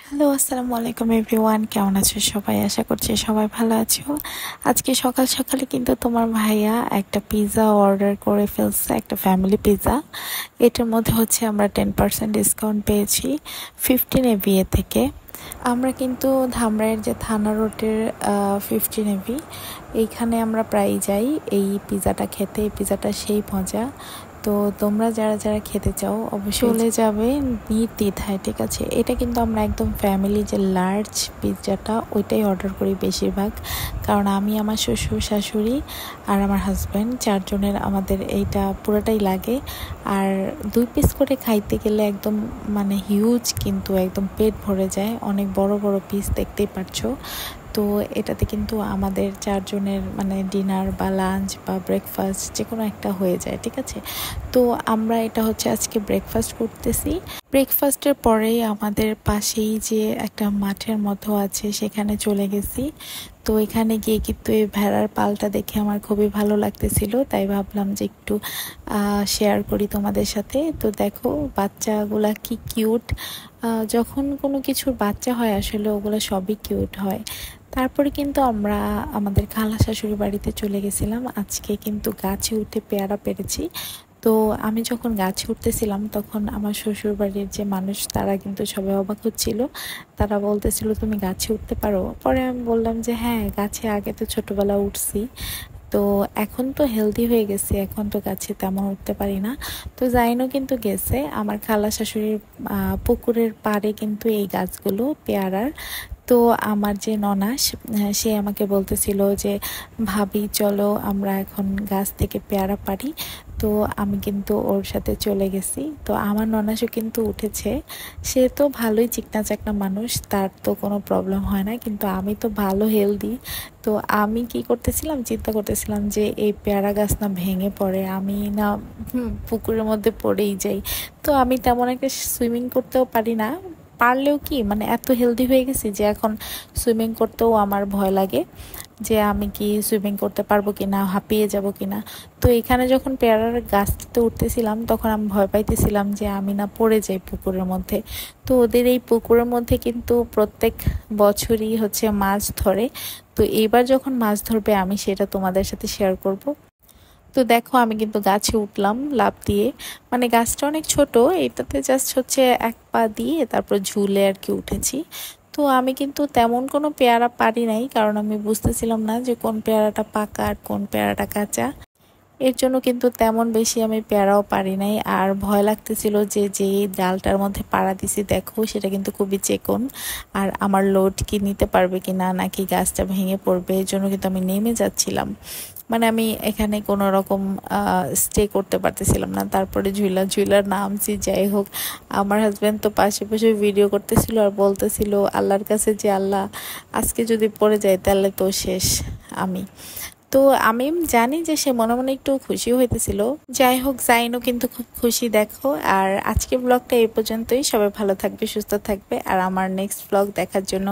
Hello, আসসালামু আলাইকুম everyone. কেমন আছো সবাই? আশা করছি সবাই ভালো আছো। আজকে সকাল সকালে কিন্তু তোমার ভাইয়া একটা পিৎজা অর্ডার করে ফেলছে, একটা ফ্যামিলি পিৎজা। এটার মধ্যে হচ্ছে আমরা 10% ডিসকাউন্ট পেয়েছি 15 AVA থেকে। আমরা কিন্তু ধামরাইয়ের যে থানা রোডের 15 AV, এইখানে আমরা প্রায় যাই এই পিৎজাটা খেতে। এই পিৎজাটা সেই মজা। তো তোমরা যারা যারা খেতে চাও অবশ্যই চলে যাবে নির্দ্বিধায়, ঠিক আছে? এটা কিন্তু আমরা একদম ফ্যামিলি যে লার্জ পিৎজাটা ওইটাই অর্ডার করি বেশিরভাগ, কারণ আমি, আমার শ্বশুর শাশুড়ি আর আমার হাজব্যান্ড চারজনের আমাদের এইটা পুরোটাই লাগে। আর 2 পিস করে খাইতে গেলে একদম মানে হিউজ, কিন্তু একদম পেট ভরে যায়। অনেক বড় বড় পিস, দেখতেই পারছো। তো এটাতে কিন্তু আমাদের চারজনের মানে ডিনার বা লাঞ্চ বা ব্রেকফাস্ট যে কোনো একটা হয়ে যায়, ঠিক আছে? তো আমরা এটা হচ্ছে আজকে ব্রেকফাস্ট করতেছি। ব্রেকফাস্টের পরেই আমাদের পাশেই যে একটা মাঠের মতো আছে সেখানে চলে গেছি। তো এখানে গিয়ে কিন্তু এই ভেড়ার পালটা দেখে আমার খুবই ভালো লাগতেছিল, তাই ভাবলাম যে একটু শেয়ার করি তোমাদের সাথে। তো দেখো বাচ্চাগুলা কি কিউট। যখন কোনো কিছুর বাচ্চা হয় আসলে ওগুলো সবই কিউট হয়। তারপরে কিন্তু আমরা আমাদের খালা শাশুড়ি বাড়িতে চলে গেছিলাম। আজকে কিন্তু গাছে উঠে পেয়ারা পেরেছি। তো আমি যখন গাছে উঠতেছিলাম তখন আমার শ্বশুর বাড়ির যে মানুষ তারা কিন্তু সবাই অবাক হচ্ছিল। তারা বলতেছিল তুমি গাছে উঠতে পারো? পরে আমি বললাম যে হ্যাঁ, গাছে আগে তো ছোটবেলা উঠছি। তো এখন তো হেলদি হয়ে গেছে, এখন তো গাছে তেমন উঠতে পারি না। তো জাইনও কিন্তু গেছে আমার খালা শাশুড়ির পুকুরের পাড়ে কিন্তু এই গাছগুলো পেয়ারার। তো আমার যে ননাস, সে আমাকে বলতেছিল যে ভাবি চলো আমরা এখন গাছ থেকে পেয়ারা পারি। তো আমি কিন্তু ওর সাথে চলে গেছি। তো আমার ননাসও কিন্তু উঠেছে। সে তো ভালোই চিকনা চাকনা মানুষ, তার তো কোনো প্রবলেম হয় না, কিন্তু আমি তো ভালো হেলদি। তো আমি কি করতেছিলাম, চিন্তা করতেছিলাম যে এই পেয়ারা গাছ না ভেঙে পড়ে, আমি না পুকুরের মধ্যে পড়েই যাই। তো আমি তেমন একটা সুইমিং করতেও পারি না। পারলেও কি মানে এত হেলদি হয়ে গেছি যে এখন সুইমিং করতেও আমার ভয় লাগে যে আমি কি সুইমিং করতে পারবো কিনা, হাঁপিয়ে যাব কিনা। তো এখানে যখন পেয়ারার গাছতে উঠতেছিলাম তখন আমি ভয় পাইতেছিলাম যে আমি না পড়ে যাই পুকুরের মধ্যে। তো ওদের এই পুকুরের মধ্যে কিন্তু প্রত্যেক বছরই হচ্ছে মাছ ধরে। তো এইবার যখন মাছ ধরবে আমি সেটা তোমাদের সাথে শেয়ার করব। তো দেখো আমি কিন্তু গাছে উঠলাম লাফ দিয়ে। মানে গাছটা অনেক ছোট, এটাতে জাস্ট হচ্ছে এক পা দিয়ে তারপর ঝুলে আর কি উঠেছি। তো আমি কিন্তু তেমন কোনো পেয়ারা পারি নাই, কারণ আমি বুঝতেছিলাম না যে কোন পেয়ারাটা পাকা আর কোন পেয়ারাটা কাঁচা। এর জন্য কিন্তু তেমন বেশি আমি পেয়ারাও পারি নাই। আর ভয় লাগতেছিল যে যেই ডালটার মধ্যে পাড়া দিছি দেখো সেটা কিন্তু খুবই চিকন, আর আমার লোড কি নিতে পারবে কিনা, নাকি গাছটা ভেঙে পড়বে, এর জন্য কিন্তু আমি নেমে যাচ্ছিলাম। মানে আমি এখানে কোনো রকম স্টে করতে পারতেছিলাম না। তারপরে ঝুলা ঝুলার নামছি। যাই হোক, আমার হাজব্যান্ড তো পাশে পাশে ভিডিও করতেছিল আর বলতেছিল আল্লাহর কাছে যে আল্লাহ, আজকে যদি পড়ে যায় তাহলে তো শেষ আমি। তো আমি জানি যে সে মনে মনে একটু খুশি হইতেছিল। যাই হোক, জাইনও কিন্তু খুব খুশি দেখো। আর আজকের ব্লগটা এই পর্যন্তই। সবাই ভালো থাকবে, সুস্থ থাকবে, আর আমার নেক্সট ব্লগ দেখার জন্য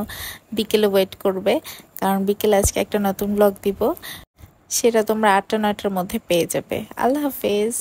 বিকেলে ওয়েট করবে, কারণ বিকেলে আজকে একটা নতুন ব্লগ দিব। সেটা তোমরা 8টা 9টার মধ্যে পেয়ে যাবে। আল্লাহ হাফেজ।